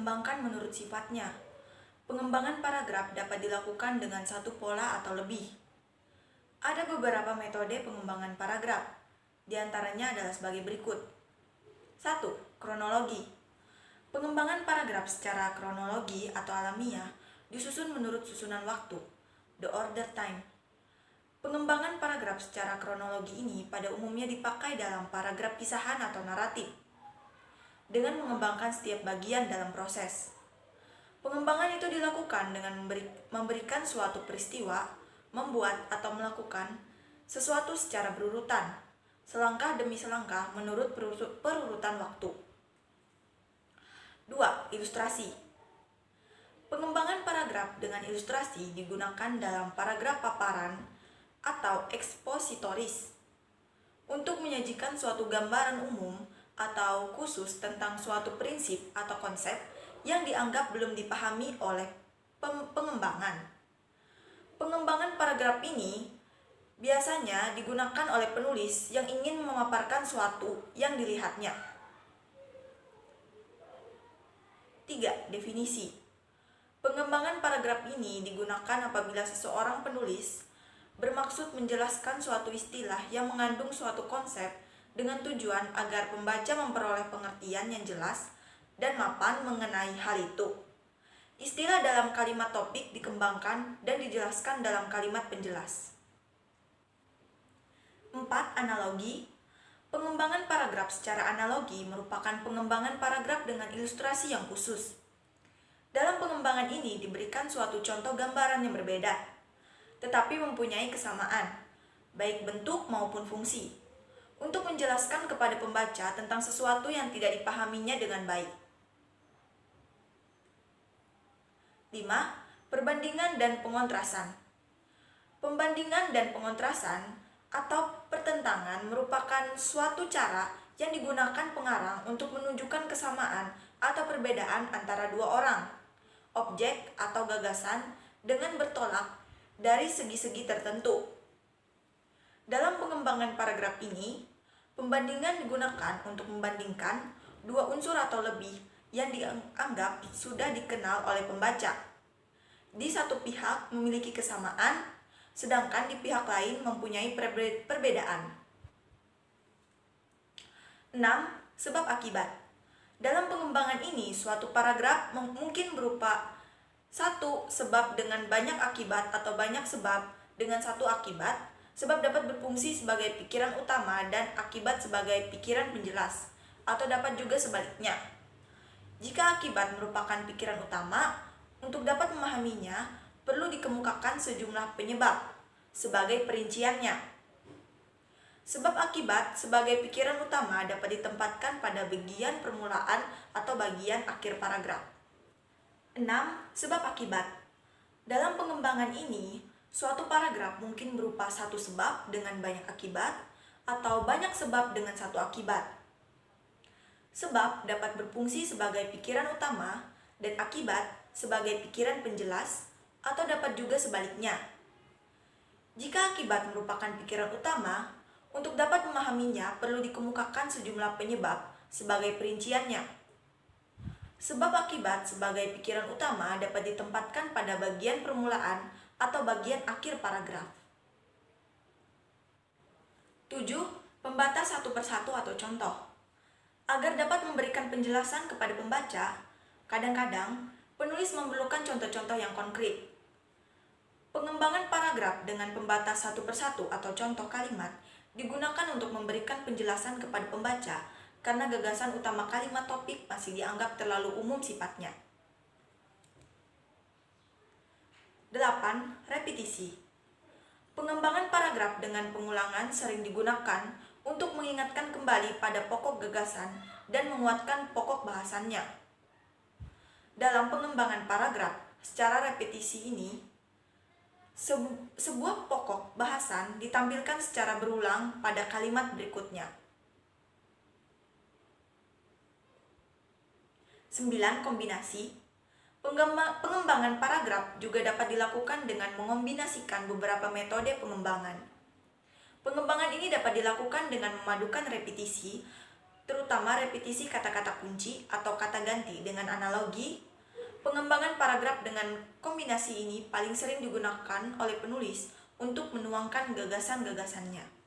dikembangkan menurut sifatnya. Pengembangan paragraf dapat dilakukan dengan satu pola atau lebih. Ada beberapa metode pengembangan paragraf. Di antaranya adalah sebagai berikut. 1. Kronologi. Pengembangan paragraf secara kronologi atau alamiah disusun menurut susunan waktu, the order time. Pengembangan paragraf secara kronologi ini pada umumnya dipakai dalam paragraf pisahan atau naratif, dengan mengembangkan setiap bagian dalam proses. Pengembangan itu dilakukan dengan memberikan suatu peristiwa, membuat atau melakukan sesuatu secara berurutan, selangkah demi selangkah menurut perurutan waktu. 2. Ilustrasi. Pengembangan paragraf dengan ilustrasi digunakan dalam paragraf paparan atau ekspositoris untuk menyajikan suatu gambaran umum atau khusus tentang suatu prinsip atau konsep yang dianggap belum dipahami oleh pengembangan. Pengembangan paragraf ini biasanya digunakan oleh penulis yang ingin memaparkan suatu yang dilihatnya. 3. Definisi. Pengembangan paragraf ini digunakan apabila seseorang penulis bermaksud menjelaskan suatu istilah yang mengandung suatu konsep dengan tujuan agar pembaca memperoleh pengertian yang jelas dan mapan mengenai hal itu. Istilah dalam kalimat topik dikembangkan dan dijelaskan dalam kalimat penjelas. 4. Analogi. Pengembangan paragraf secara analogi merupakan pengembangan paragraf dengan ilustrasi yang khusus. Dalam pengembangan ini diberikan suatu contoh gambaran yang berbeda, tetapi mempunyai kesamaan, baik bentuk maupun fungsi, untuk menjelaskan kepada pembaca tentang sesuatu yang tidak dipahaminya dengan baik. 5. Perbandingan dan pengontrasan. Pembandingan dan pengontrasan atau pertentangan merupakan suatu cara yang digunakan pengarang untuk menunjukkan kesamaan atau perbedaan antara dua orang, objek atau gagasan dengan bertolak dari segi-segi tertentu. Dalam pengembangan paragraf ini, pembandingan digunakan untuk membandingkan dua unsur atau lebih yang dianggap sudah dikenal oleh pembaca. Di satu pihak memiliki kesamaan, sedangkan di pihak lain mempunyai perbedaan. 6. Sebab akibat. Dalam pengembangan ini, suatu paragraf mungkin berupa satu sebab dengan banyak akibat atau banyak sebab dengan satu akibat. Sebab dapat berfungsi sebagai pikiran utama dan akibat sebagai pikiran penjelas, atau dapat juga sebaliknya. Jika akibat merupakan pikiran utama, untuk dapat memahaminya, perlu dikemukakan sejumlah penyebab sebagai perinciannya. Sebab akibat sebagai pikiran utama dapat ditempatkan pada bagian permulaan atau bagian akhir paragraf. 6. Sebab akibat. Dalam pengembangan ini, suatu paragraf mungkin berupa satu sebab dengan banyak akibat atau banyak sebab dengan satu akibat. Sebab dapat berfungsi sebagai pikiran utama dan akibat sebagai pikiran penjelas, atau dapat juga sebaliknya. Jika akibat merupakan pikiran utama, untuk dapat memahaminya perlu dikemukakan sejumlah penyebab sebagai perinciannya. Sebab akibat sebagai pikiran utama dapat ditempatkan pada bagian permulaan atau bagian akhir paragraf. 7. Pembatas satu persatu atau contoh. Agar dapat memberikan penjelasan kepada pembaca, kadang-kadang penulis memerlukan contoh-contoh yang konkret. Pengembangan paragraf dengan pembatas satu persatu atau contoh kalimat digunakan untuk memberikan penjelasan kepada pembaca karena gagasan utama kalimat topik masih dianggap terlalu umum sifatnya. 8. Repetisi. Pengembangan paragraf dengan pengulangan sering digunakan untuk mengingatkan kembali pada pokok gagasan dan menguatkan pokok bahasannya. Dalam pengembangan paragraf secara repetisi ini, sebuah pokok bahasan ditampilkan secara berulang pada kalimat berikutnya. 9. Kombinasi. Pengembangan paragraf juga dapat dilakukan dengan mengombinasikan beberapa metode pengembangan. Pengembangan ini dapat dilakukan dengan memadukan repetisi terutama repetisi kata-kata kunci atau kata ganti dengan analogi. Pengembangan paragraf dengan kombinasi ini paling sering digunakan oleh penulis untuk menuangkan gagasan-gagasannya.